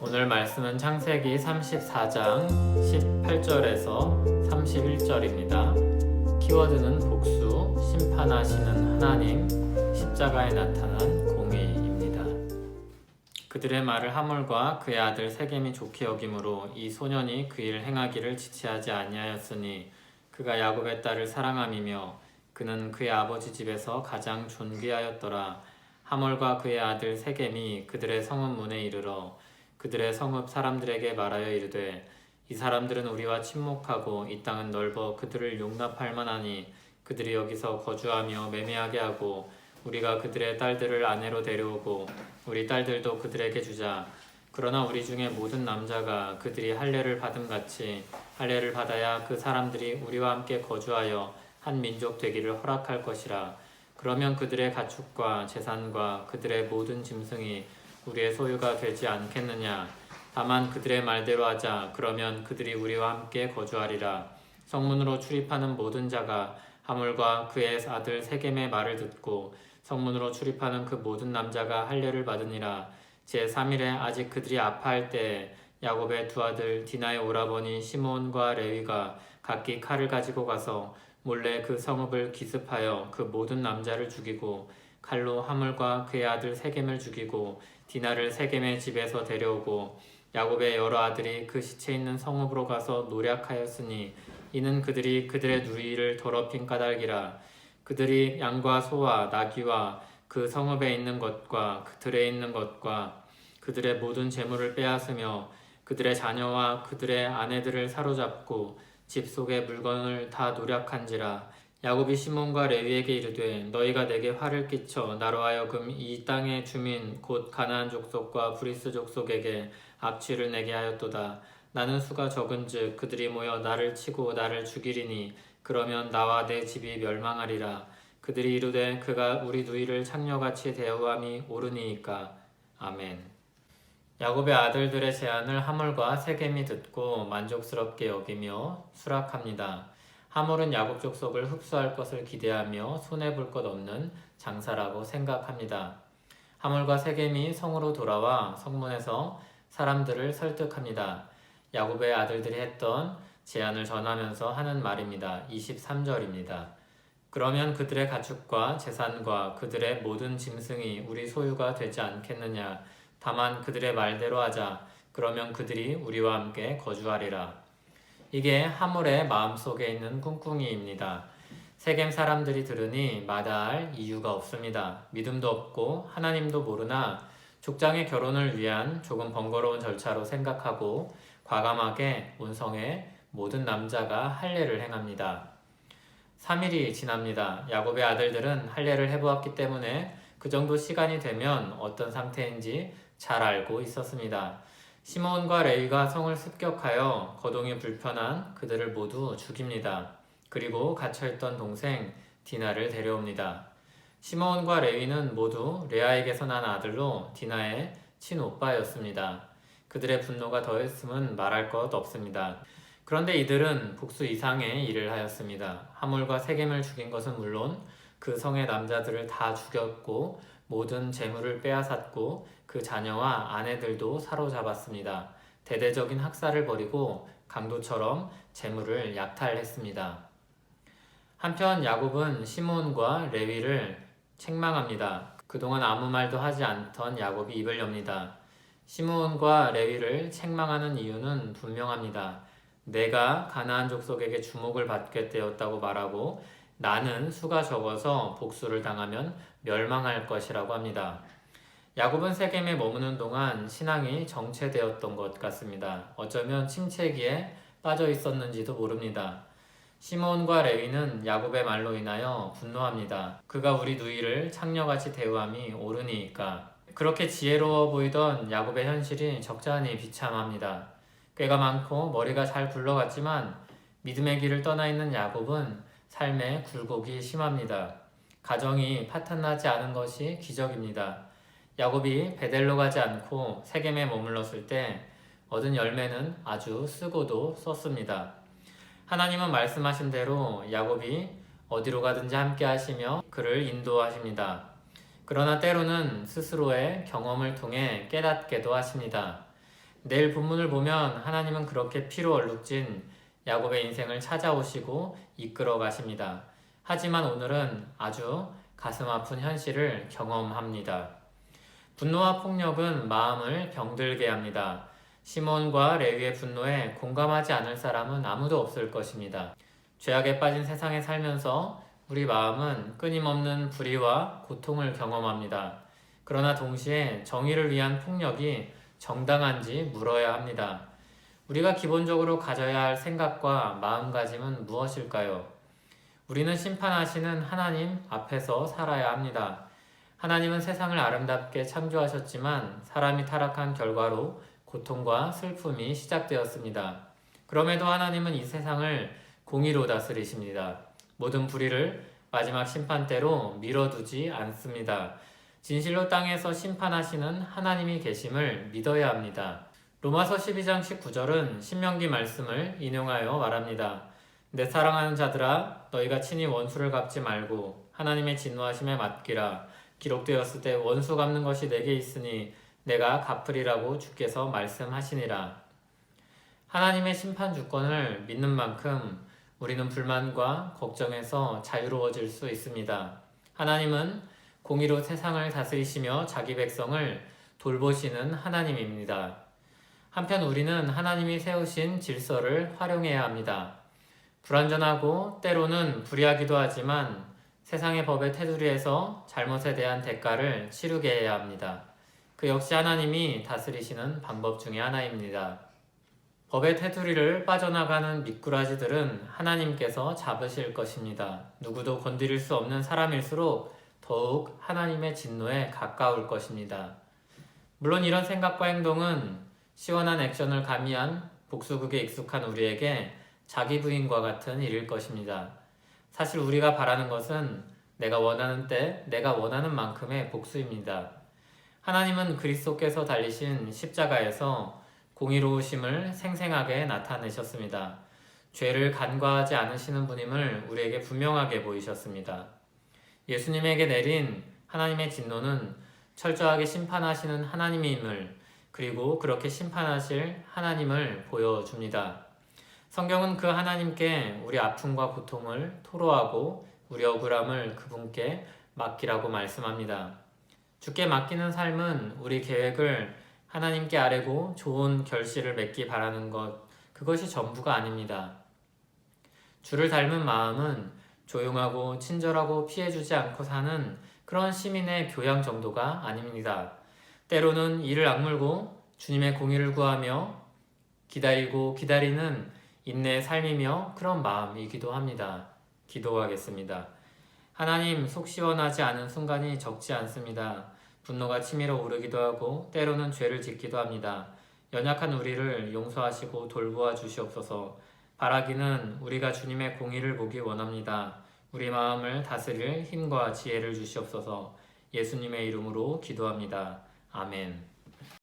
오늘 말씀은 창세기 34장 18절에서 31절입니다. 키워드는 복수, 심판하시는 하나님, 십자가에 나타난 공의입니다. 그들의 말을 하물과 그의 아들 세겜이 좋게 여김으로 이 소년이 그 일 행하기를 지체하지 아니하였으니 그가 야곱의 딸을 사랑함이며 그는 그의 아버지 집에서 가장 존귀하였더라. 하몰과 그의 아들 세겜이 그들의 성읍 문에 이르러 그들의 성읍 사람들에게 말하여 이르되 이 사람들은 우리와 친목하고 이 땅은 넓어 그들을 용납할 만하니 그들이 여기서 거주하며 매매하게 하고 우리가 그들의 딸들을 아내로 데려오고 우리 딸들도 그들에게 주자. 그러나 우리 중에 모든 남자가 그들이 할례를 받음같이 할례를 받아야 그 사람들이 우리와 함께 거주하여 한 민족 되기를 허락할 것이라. 그러면 그들의 가축과 재산과 그들의 모든 짐승이 우리의 소유가 되지 않겠느냐. 다만 그들의 말대로 하자. 그러면 그들이 우리와 함께 거주하리라. 성문으로 출입하는 모든 자가 하물과 그의 아들 세겜의 말을 듣고 성문으로 출입하는 그 모든 남자가 할례를 받으니라. 제3일에 아직 그들이 아파할 때에 야곱의 두 아들 디나의 오라버니 시므온과 레위가 각기 칼을 가지고 가서 몰래 그 성읍을 기습하여 그 모든 남자를 죽이고 칼로 하물과 그의 아들 세겜을 죽이고 디나를 세겜의 집에서 데려오고 야곱의 여러 아들이 그 시체 있는 성읍으로 가서 노략하였으니 이는 그들이 그들의 누이를 더럽힌 까닭이라. 그들이 양과 소와 나귀와 그 성읍에 있는 것과 그 들에 있는 것과 그들의 모든 재물을 빼앗으며 그들의 자녀와 그들의 아내들을 사로잡고 집 속의 물건을 다 노략한지라. 야곱이 시몬과 레위에게 이르되 너희가 내게 화를 끼쳐 나로 하여금 이 땅의 주민 곧 가나안 족속과 브리스 족속에게 악취를 내게 하였도다. 나는 수가 적은즉 그들이 모여 나를 치고 나를 죽이리니 그러면 나와 내 집이 멸망하리라. 그들이 이르되 그가 우리 누이를 창녀같이 대우함이 옳으니이까. 아멘. 야곱의 아들들의 제안을 하몰과 세겜이 듣고 만족스럽게 여기며 수락합니다. 하몰은 야곱 족속을 흡수할 것을 기대하며 손해볼 것 없는 장사라고 생각합니다. 하몰과 세겜이 성으로 돌아와 성문에서 사람들을 설득합니다. 야곱의 아들들이 했던 제안을 전하면서 하는 말입니다. 23절입니다. 그러면 그들의 가축과 재산과 그들의 모든 짐승이 우리 소유가 되지 않겠느냐. 다만 그들의 말대로 하자. 그러면 그들이 우리와 함께 거주하리라. 이게 하몰의 마음속에 있는 꿍꿍이입니다. 세겜 사람들이 들으니 마다할 이유가 없습니다. 믿음도 없고 하나님도 모르나 족장의 결혼을 위한 조금 번거로운 절차로 생각하고 과감하게 온성의 모든 남자가 할례를 행합니다. 3일이 지납니다. 야곱의 아들들은 할례를 해보았기 때문에 그 정도 시간이 되면 어떤 상태인지 잘 알고 있었습니다. 시므온과 레위가 성을 습격하여 거동이 불편한 그들을 모두 죽입니다. 그리고 갇혀있던 동생 디나를 데려옵니다. 시므온과 레위는 모두 레아에게서 난 아들로 디나의 친오빠였습니다. 그들의 분노가 더했음은 말할 것 없습니다. 그런데 이들은 복수 이상의 일을 하였습니다. 하몰과 세겜을 죽인 것은 물론 그 성의 남자들을 다 죽였고 모든 재물을 빼앗았고 그 자녀와 아내들도 사로잡았습니다. 대대적인 학살을 벌이고 강도처럼 재물을 약탈했습니다. 한편 야곱은 시므온과 레위를 책망합니다. 그동안 아무 말도 하지 않던 야곱이 입을 엽니다. 시므온과 레위를 책망하는 이유는 분명합니다. 내가 가나안 족속에게 주목을 받게 되었다고 말하고 나는 수가 적어서 복수를 당하면 멸망할 것이라고 합니다. 야곱은 세겜에 머무는 동안 신앙이 정체되었던 것 같습니다. 어쩌면 침체기에 빠져 있었는지도 모릅니다. 시므온과 레위는 야곱의 말로 인하여 분노합니다. 그가 우리 누이를 창녀같이 대우함이 옳으니까. 그렇게 지혜로워 보이던 야곱의 현실이 적잖이 비참합니다. 꾀가 많고 머리가 잘 굴러갔지만 믿음의 길을 떠나 있는 야곱은 삶의 굴곡이 심합니다. 가정이 파탄나지 않은 것이 기적입니다. 야곱이 베델로 가지 않고 세겜에 머물렀을 때 얻은 열매는 아주 쓰고도 썼습니다. 하나님은 말씀하신 대로 야곱이 어디로 가든지 함께 하시며 그를 인도하십니다. 그러나 때로는 스스로의 경험을 통해 깨닫게도 하십니다. 내일 본문을 보면 하나님은 그렇게 피로 얼룩진 야곱의 인생을 찾아오시고 이끌어 가십니다. 하지만 오늘은 아주 가슴 아픈 현실을 경험합니다. 분노와 폭력은 마음을 병들게 합니다. 시몬과 레위의 분노에 공감하지 않을 사람은 아무도 없을 것입니다. 죄악에 빠진 세상에 살면서 우리 마음은 끊임없는 불의와 고통을 경험합니다. 그러나 동시에 정의를 위한 폭력이 정당한지 물어야 합니다. 우리가 기본적으로 가져야 할 생각과 마음가짐은 무엇일까요? 우리는 심판하시는 하나님 앞에서 살아야 합니다. 하나님은 세상을 아름답게 창조하셨지만 사람이 타락한 결과로 고통과 슬픔이 시작되었습니다. 그럼에도 하나님은 이 세상을 공의로 다스리십니다. 모든 불의를 마지막 심판 때로 미뤄두지 않습니다. 진실로 땅에서 심판하시는 하나님이 계심을 믿어야 합니다. 로마서 12장 19절은 신명기 말씀을 인용하여 말합니다. 내 사랑하는 자들아 너희가 친히 원수를 갚지 말고 하나님의 진노하심에 맡기라. 기록되었을 때 원수 갚는 것이 내게 있으니 내가 갚으리라고 주께서 말씀하시니라. 하나님의 심판 주권을 믿는 만큼 우리는 불만과 걱정에서 자유로워질 수 있습니다. 하나님은 공의로 세상을 다스리시며 자기 백성을 돌보시는 하나님입니다. 한편 우리는 하나님이 세우신 질서를 활용해야 합니다. 불완전하고 때로는 불의하기도 하지만 세상의 법의 테두리에서 잘못에 대한 대가를 치르게 해야 합니다. 그 역시 하나님이 다스리시는 방법 중에 하나입니다. 법의 테두리를 빠져나가는 미꾸라지들은 하나님께서 잡으실 것입니다. 누구도 건드릴 수 없는 사람일수록 더욱 하나님의 진노에 가까울 것입니다. 물론 이런 생각과 행동은 시원한 액션을 가미한 복수극에 익숙한 우리에게 자기 부인과 같은 일일 것입니다. 사실 우리가 바라는 것은 내가 원하는 때, 내가 원하는 만큼의 복수입니다. 하나님은 그리스도께서 달리신 십자가에서 공의로우심을 생생하게 나타내셨습니다. 죄를 간과하지 않으시는 분임을 우리에게 분명하게 보이셨습니다. 예수님에게 내린 하나님의 진노는 철저하게 심판하시는 하나님임을 그리고 그렇게 심판하실 하나님을 보여줍니다. 성경은 그 하나님께 우리 아픔과 고통을 토로하고 우리 억울함을 그분께 맡기라고 말씀합니다. 주께 맡기는 삶은 우리 계획을 하나님께 아뢰고 좋은 결실을 맺기 바라는 것, 그것이 전부가 아닙니다. 주를 닮은 마음은 조용하고 친절하고 피해주지 않고 사는 그런 시민의 교양 정도가 아닙니다. 때로는 이를 악물고 주님의 공의를 구하며 기다리고 기다리는 인내의 삶이며 그런 마음이기도 합니다. 기도하겠습니다. 하나님, 속 시원하지 않은 순간이 적지 않습니다. 분노가 치밀어 오르기도 하고 때로는 죄를 짓기도 합니다. 연약한 우리를 용서하시고 돌보아 주시옵소서. 바라기는 우리가 주님의 공의를 보기 원합니다. 우리 마음을 다스릴 힘과 지혜를 주시옵소서. 예수님의 이름으로 기도합니다. 아멘.